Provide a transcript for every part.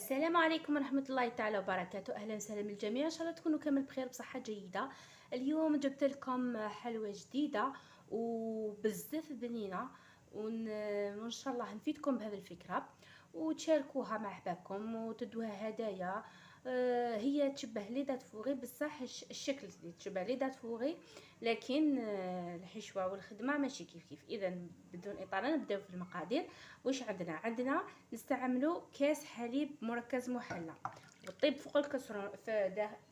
السلام عليكم ورحمة الله تعالى وبركاته. أهلا وسهلا بالجميع، إن شاء الله تكونوا كامل بخير بصحة جيدة. اليوم جبت لكم حلوة جديدة وبزاف بنينة وإن شاء الله نفيدكم بهذه الفكرة وتشاركوها مع أحبابكم وتدوها هدايا. هي تشبه لي دات فوغي، بصح الشكل تشبه لي دات فوغي، لكن الحشوة والخدمة ماشي كيف. إذا بدون إطالة نبداو في المقادير. واش عندنا نستعملوا كاس حليب مركز محلى وطيب فوق الكسرون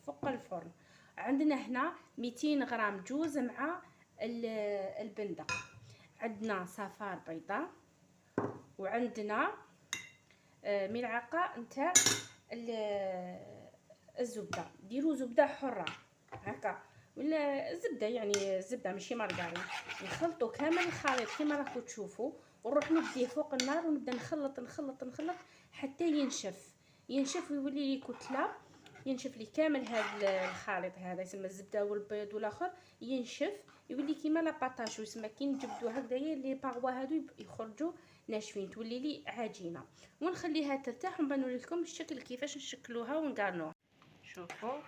فوق الفرن. عندنا هنا 200 غرام جوز مع البندق، عندنا صفار بيضاء، وعندنا ملعقه نتاع الزبده. ديروا زبده حره هكا ولا زبده، يعني زبده ماشي مارغرين. نخلطوا كامل الخليط كما راكم تشوفوا، ونروح نديه فوق النار ونبدا نخلط حتى ينشف ويولي لي كتله. ينشف لي كامل هذا الخليط، هذا يسمى الزبده والبيض والاخر ينشف يولي كيما لا باتاش، يسمى كي نجبدو هكذايا لي باغوا هادو يخرجوا ناشفين، تولي لي عجينه. ونخليها ترتاح ومن بعد نوري لكم الشكل كيفاش نشكلوها ونقارنوها. شوفوا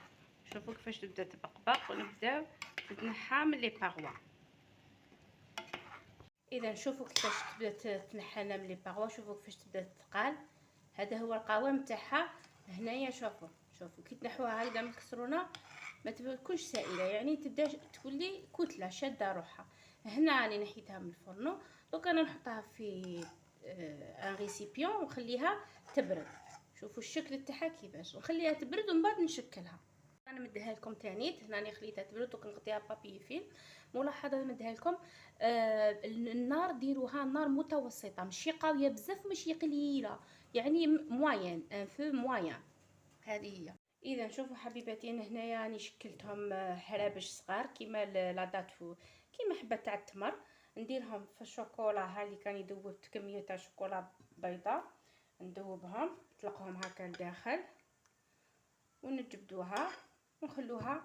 كيفاش تبدا تبقبق ونبداو نتنحى من لي باغوا. اذا شوفوا كيفاش تبدا تنحى من لي باغوا، شوفوا كيفاش تبدا تثقال. هذا هو القوام تاعها هنايا. شوفوا كي تنحوها هكذا من الكسرونه ما تكونش سائله، يعني تبدا تولي كتله شاده روحها. هنا راني نحيتها من الفرن، دوك انا نحطها في ان ريسيبيون ونخليها تبرد. شوفوا الشكل تاعها كيفاش، ونخليها تبرد ومن بعد نشكلها. انا مديها لكم تاني، هنا خليتها تبرد دوك نغطيها بابي فيلم. ملاحظه مديها لكم النار ديروها نار متوسطه، ماشي قويه بزاف ماشي قليله، يعني موين، ان فو موين. هذه هي. اذا شوفوا حبيباتي، انا هنايا راني شكلتهم حرابش صغار كيما لا داتفو، كيما حبه تاع التمر. نديرهم في الشوكولا ها اللي كاني دوبت كميه تاع شوكولا بيضاء، ندوبهم نطلقهم هكا لداخل ونجبدوها ونخلوها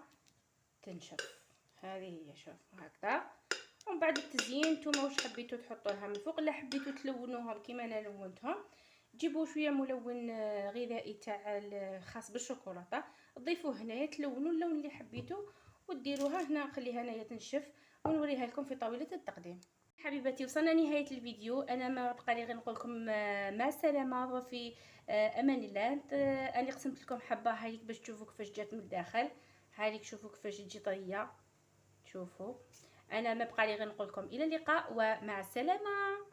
تنشف. هذه هي، شوف هكذا. ومن بعد التزيين نتوما واش حبيتو تحطوا لها من فوق، لا حبيتو تلونوهم كيما انا لونتهم، جيبوا شويه ملون غذائي تاع الخاص بالشوكولاته تضيفوه هنايا، تلونوا اللون اللي حبيتو وديروها هنا. نخليها هنايا تنشف ونوريها لكم في طاوله التقديم. حبيباتي وصلنا نهايه الفيديو، انا ما بقى لي غير نقول لكم مع السلامه وفي امان الله. انا قسمت لكم حبه هايك باش تشوفوا كيفاش جات من الداخل. هايك شوفوا كيفاش تجي طريه. شوفوا، انا ما بقى لي غير نقول لكم الى اللقاء ومع السلامه.